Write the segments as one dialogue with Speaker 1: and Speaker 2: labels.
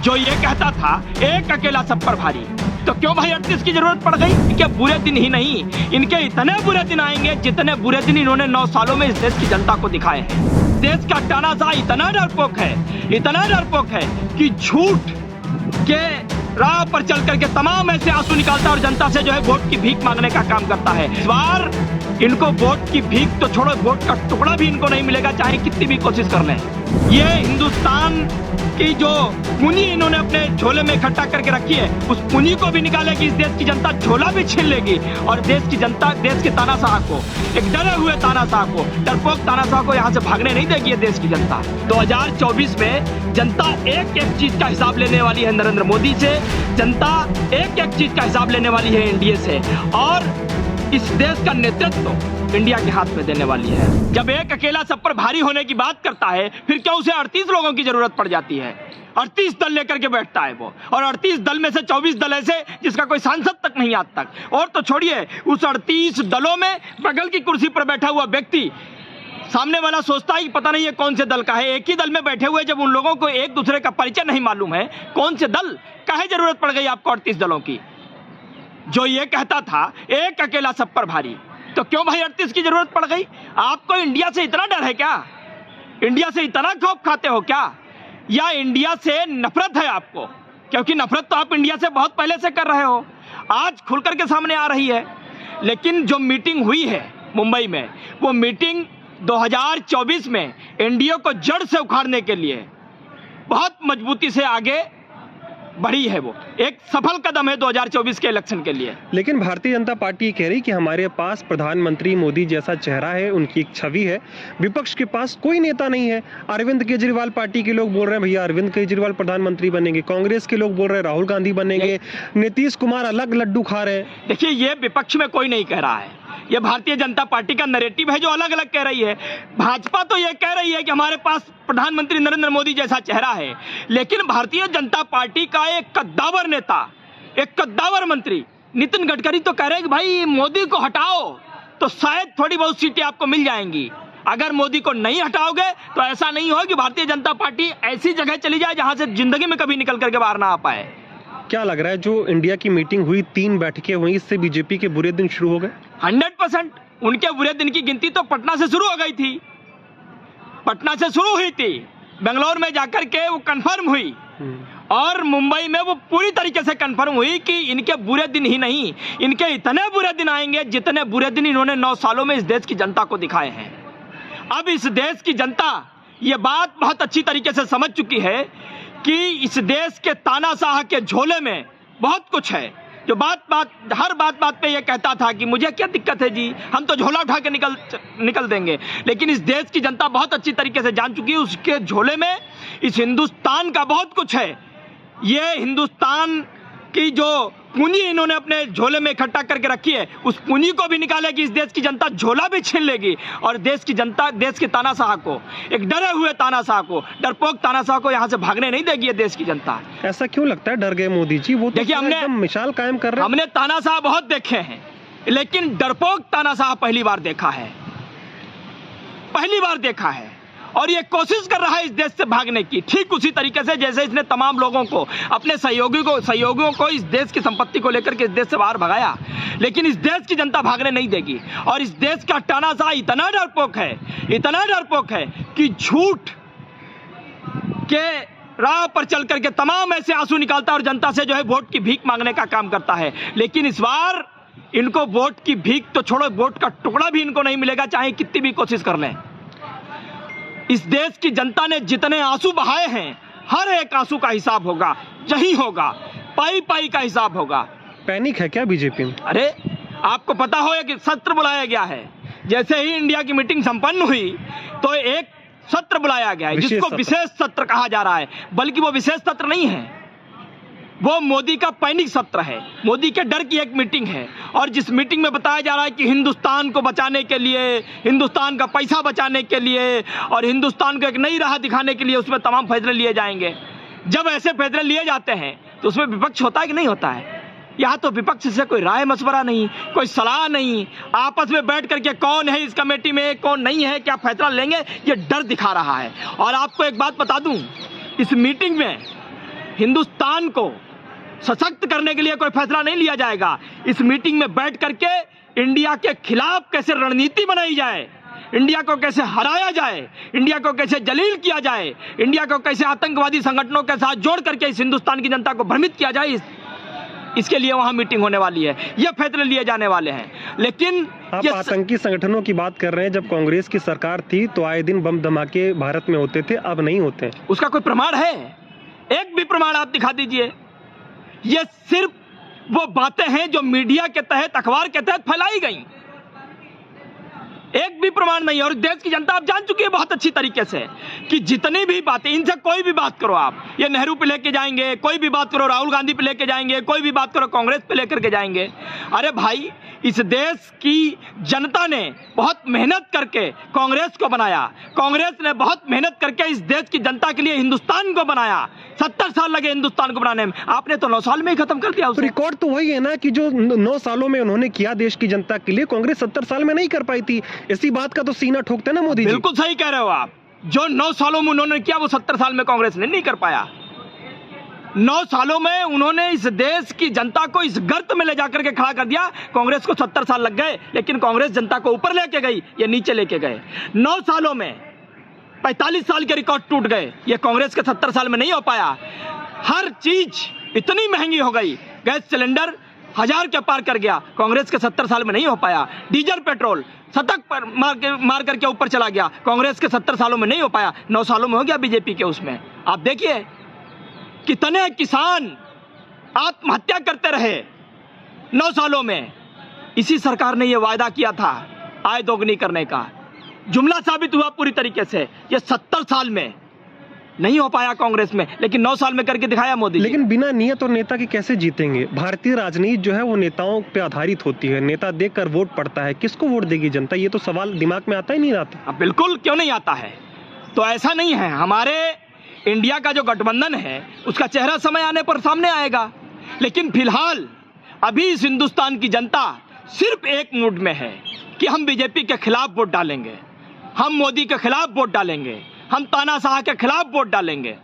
Speaker 1: जो ये कहता था एक अकेला सब पर भारी, तो क्यों भाई 38 की जरूरत पड़ गई? इनके बुरे दिन ही नहीं, इनके इतने बुरे दिन आएंगे जितने बुरे दिन इन्होंने 9 सालों में इस देश की जनता को दिखाए हैं। देश का तानाशाह इतना डरपोक है कि झूठ के राह पर चल करके तमाम ऐसे आंसू निकालता है और जनता से जो है वोट की भीख मांगने का काम करता है। इस बार इनको वोट की भीख तो छोड़ो, वोट का टुकड़ा भी इनको नहीं मिलेगा, चाहे कितनी भी कोशिश कर लें। ये हिंदुस्तान की जो पूंजी इन्होंने अपने झोले में इकट्ठा करके रखी है, उस पूंजी को भी निकालेगी इस देश की जनता, झोला भी छीन लेगी और देश की जनता, देश के तानाशाह को, एक डरे हुए तानाशाह को, डरपोक तानाशाह को यहाँ से भागने नहीं देगी ये देश की जनता। 2024 में जनता एक एक चीज का हिसाब लेने वाली है नरेंद्र मोदी से, जनता एक एक चीज का हिसाब लेने वाली है एनडीए से, और इस देश का नेतृत्व इंडिया के हाथ में देने वाली है। जब एक अकेला सब पर भारी होने की बात करता है, फिर क्या उसे 38 लोगों की जरूरत पड़ जाती है? 38 दल लेकर के बैठता है वो, और 38 दल में से 24 दल ऐसे जिसका कोई सांसद तक नहीं आज तक। और तो छोड़िए, उस 38 दलों में बगल की कुर्सी पर बैठा हुआ व्यक्ति, सामने वाला सोचता है कि पता नहीं ये कौन से दल का है। एक ही दल में बैठे हुए जब उन लोगों को एक दूसरे का परिचय नहीं मालूम है, कौन से दल, काहे जरूरत पड़ गई आपको 38 दलों की? जो ये कहता था एक अकेला सब पर भारी, तो क्यों भाई 38 की जरूरत पड़ गई? आपको इंडिया से इतना डर है क्या? इंडिया से इतना खौफ खाते हो क्या? या इंडिया से नफरत है आपको? क्योंकि नफरत तो आप इंडिया से बहुत पहले से कर रहे हो, आज खुल करके सामने आ रही है। लेकिन जो मीटिंग हुई है मुंबई में, वो मीटिंग 2024 में एनडीए को जड़ से उखाड़ने के लिए बहुत मजबूती से आगे बढ़ी है। वो एक सफल कदम है 2024 के इलेक्शन के लिए।
Speaker 2: लेकिन भारतीय जनता पार्टी कह रही कि हमारे पास प्रधानमंत्री मोदी जैसा चेहरा है, उनकी एक छवि है, विपक्ष के पास कोई नेता नहीं है। अरविंद केजरीवाल पार्टी के लोग बोल रहे हैं भैया अरविंद केजरीवाल प्रधानमंत्री बनेंगे, कांग्रेस के लोग बोल रहे हैं राहुल गांधी बनेंगे, नीतीश कुमार अलग लड्डू खा रहे हैं।
Speaker 1: देखिए, ये विपक्ष में कोई नहीं कह रहा है, ये भारतीय जनता पार्टी का नैरेटिव है जो अलग अलग कह रही है। भाजपा तो ये कह रही है कि हमारे पास प्रधानमंत्री नरेंद्र मोदी जैसा चेहरा है, लेकिन भारतीय जनता पार्टी का एक कद्दावर नेता, एक कद्दावर मंत्री नितिन गडकरी तो कह रहे हैं कि भाई मोदी को हटाओ तो शायद थोड़ी बहुत सीटें आपको मिल जाएंगी। अगर मोदी को नहीं हटाओगे तो ऐसा नहीं हो कि भारतीय जनता पार्टी ऐसी जगह चली जाए जहां से जिंदगी में कभी निकल करके बाहर ना आ पाए।
Speaker 2: क्या लग रहा है, जो इंडिया की मीटिंग हुई, 3 बैठकें हुई, इससे बीजेपी के बुरे दिन शुरू हो गए?
Speaker 1: 100% उनके बुरे दिन की गिनती तो पटना से शुरू हो गई थी, पटना से शुरू हुई थी, बेंगलोर में जाकर के वो कंफर्म हुई, और मुंबई में वो पूरी तरीके से कंफर्म हुई कि इनके बुरे दिन ही नहीं, इनके इतने बुरे दिन आएंगे जितने बुरे दिन इन्होंने 9 सालों में इस देश की जनता को दिखाए हैं। अब इस देश की जनता ये बात बहुत अच्छी तरीके से समझ चुकी है कि इस देश के तानाशाह के झोले में बहुत कुछ है। जो हर बात पे ये कहता था कि मुझे क्या दिक्कत है जी, हम तो झोला उठा के निकल देंगे, लेकिन इस देश की जनता बहुत अच्छी तरीके से जान चुकी है उसके झोले में इस हिंदुस्तान का बहुत कुछ है। ये हिंदुस्तान की जो पूंजी इन्होंने अपने झोले में इकट्ठा करके रखी है, उस पूंजी को भी निकालेगी इस देश की जनता, झोला भी छीन लेगी और देश की जनता, देश के तानाशाह को, एक डरे हुए तानाशाह को, डरपोक तानाशाह को यहाँ से भागने नहीं देगी ये देश की जनता।
Speaker 2: ऐसा क्यों लगता है डर गए मोदी जी? वो
Speaker 1: देखिए, हमने
Speaker 2: मिसाल कायम कर रहे हैं।
Speaker 1: हमने तानाशाह बहुत देखे हैं, लेकिन डरपोक तानाशाह पहली बार देखा है, पहली बार देखा है। और ये कोशिश कर रहा है इस देश से भागने की, ठीक उसी तरीके से जैसे इसने तमाम लोगों को, अपने सहयोगियों को इस देश की संपत्ति को लेकर के इस देश से बाहर भगाया, लेकिन इस देश की जनता भागने नहीं देगी। और इस देश का तानाशाह इतना डरपोक है कि झूठ के राह पर चल करके तमाम ऐसे आंसू निकालता है और जनता से जो है वोट की भीख मांगने का काम करता है। लेकिन इस बार इनको वोट की भीख तो छोड़ो, वोट का टुकड़ा भी इनको नहीं मिलेगा, चाहे कितनी भी कोशिश कर लें। इस देश की जनता ने जितने आंसू बहाए हैं, हर एक आंसू का हिसाब होगा, यही होगा, पाई का हिसाब होगा।
Speaker 2: पैनिक है क्या बीजेपी में?
Speaker 1: अरे आपको पता हो कि सत्र बुलाया गया है, जैसे ही इंडिया की मीटिंग संपन्न हुई तो एक सत्र बुलाया गया है जिसको विशेष सत्र कहा जा रहा है, बल्कि वो विशेष सत्र नहीं है, वो मोदी का पैनिक सत्र है, मोदी के डर की एक मीटिंग है। और जिस मीटिंग में बताया जा रहा है कि हिंदुस्तान को बचाने के लिए, हिंदुस्तान का पैसा बचाने के लिए और हिंदुस्तान को एक नई राह दिखाने के लिए उसमें तमाम फैसले लिए जाएंगे। जब ऐसे फैसले लिए जाते हैं तो उसमें विपक्ष होता है कि नहीं होता है? यहाँ तो विपक्ष से कोई राय मशवरा नहीं, कोई सलाह नहीं, आपस में बैठ करके कौन है इस कमेटी में, कौन नहीं है, क्या फैसला लेंगे, ये डर दिखा रहा है। और आपको एक बात बता दूं, इस मीटिंग में हिंदुस्तान को सशक्त करने के लिए कोई फैसला नहीं लिया जाएगा। इस मीटिंग में बैठ करके इंडिया के खिलाफ कैसे रणनीति बनाई जाए, इंडिया को कैसे हराया जाए, इंडिया को कैसे जलील किया जाए, इंडिया को कैसे आतंकवादी संगठनों के साथ जोड़ करके इस हिंदुस्तान की जनता को भ्रमित किया जाए, इसके लिए वहां मीटिंग होने वाली है, ये फैसले लिए जाने वाले हैं। लेकिन
Speaker 2: आप आतंकी संगठनों की बात कर रहे हैं। जब कांग्रेस की सरकार थी तो आए दिन बम धमाके भारत में होते थे, अब नहीं होते।
Speaker 1: उसका कोई प्रमाण है? एक भी प्रमाण आप दिखा दीजिए। ये सिर्फ वो बातें हैं जो मीडिया के तहत, अखबार के तहत फैलाई गई। एक भी प्रमाण नहीं। और देश की जनता आप जान चुकी है बहुत अच्छी तरीके से कि जितनी भी बातें, इनसे कोई भी बात करो आप, ये नेहरू पे लेके जाएंगे, कोई भी बात करो राहुल गांधी पे लेके जाएंगे, कोई भी बात करो कांग्रेस पे लेकर के जाएंगे। अरे भाई, इस देश की जनता ने बहुत मेहनत करके कांग्रेस को बनाया, कांग्रेस ने बहुत मेहनत करके इस देश की जनता के लिए हिंदुस्तान को बनाया। 70 साल लगे हिंदुस्तान को बनाने में, आपने तो 9 साल में ही खत्म कर दिया।
Speaker 2: रिकॉर्ड तो वही है ना कि जो 9 सालों में उन्होंने किया देश की जनता के लिए, कांग्रेस 70 साल में नहीं कर पाई थी। इसी बात का तो सीना ठोकते ना मोदी जी।
Speaker 1: बिल्कुल सही कह रहे हो आप। जो 9 सालों में उन्होंने किया वो 70 साल में कांग्रेस ने नहीं कर पाया। 9 सालों में उन्होंने इस देश की जनता को इस गर्त में ले जाकर के खड़ा कर दिया। कांग्रेस को 70 साल लग गए, लेकिन कांग्रेस जनता को ऊपर लेके गई, ये नीचे लेके गए। 9 सालों में 45 साल के रिकॉर्ड टूट गए, ये कांग्रेस के 70 साल में नहीं हो पाया। हर चीज इतनी महंगी हो गई, गैस सिलेंडर 1000 के पार कर गया, कांग्रेस के 70 साल में नहीं हो पाया। डीजल पेट्रोल शतक पर मार करके ऊपर चला गया, कांग्रेस के 70 सालों में नहीं हो पाया। 9 सालों में हो गया बीजेपी के। उसमें आप देखिए कितने किसान आत्महत्या करते रहे 9 सालों में। इसी सरकार ने यह वायदा किया था आय दोगुनी करने का, जुमला साबित हुआ पूरी तरीके से। ये 70 साल में नहीं हो पाया कांग्रेस में, लेकिन 9 साल में करके दिखाया मोदी।
Speaker 2: लेकिन बिना नियत और नेता के कैसे जीतेंगे? भारतीय राजनीति जो है वो नेताओं पे आधारित होती है। नेता देखकर वोट पड़ता है, किसको वोट देगी जनता? ये तो सवाल दिमाग में आता ही नहीं आता।
Speaker 1: अब बिल्कुल क्यों नहीं आता है? तो ऐसा नहीं है, हमारे इंडिया का जो गठबंधन है उसका चेहरा समय आने पर सामने आएगा। लेकिन फिलहाल अभी इस हिंदुस्तान की जनता सिर्फ एक मूड में है कि हम बीजेपी के खिलाफ वोट डालेंगे, हम मोदी के खिलाफ वोट डालेंगे, हम तानाशाह के खिलाफ वोट डालेंगे।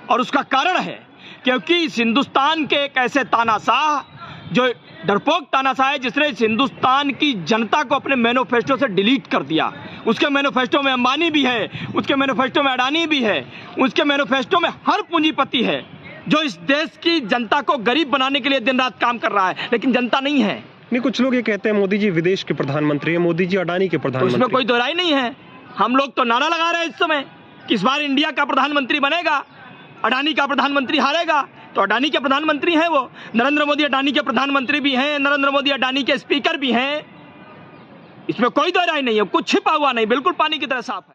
Speaker 1: और उसका कारण है क्योंकि इस हिंदुस्तान के एक ऐसे तानाशाह, जो डरपोक तानाशाह है, जिसने इस हिंदुस्तान की जनता को अपने मैनिफेस्टो से डिलीट कर दिया। उसके मैनिफेस्टो में अंबानी भी है, उसके मैनिफेस्टो में अडानी भी है, उसके मैनिफेस्टो में हर पूंजीपति है जो इस देश की जनता को गरीब बनाने के लिए दिन रात काम कर रहा है। लेकिन जनता नहीं है।
Speaker 2: नहीं, कुछ लोग ये कहते हैं मोदी जी विदेश के प्रधानमंत्री हैं, मोदी जी अडानी के प्रधानमंत्री।
Speaker 1: उसमें कोई दोहराई नहीं है। हम लोग तो नारा लगा रहे हैं इस समय कि इस बार इंडिया का प्रधानमंत्री बनेगा, अडानी का प्रधानमंत्री हारेगा। तो अडानी के प्रधानमंत्री हैं वो, नरेंद्र मोदी अडानी के प्रधानमंत्री भी हैं, नरेंद्र मोदी अडानी के स्पीकर भी हैं। इसमें कोई दोहराई नहीं है, कुछ छिपा हुआ नहीं, बिल्कुल पानी की तरह साफ है।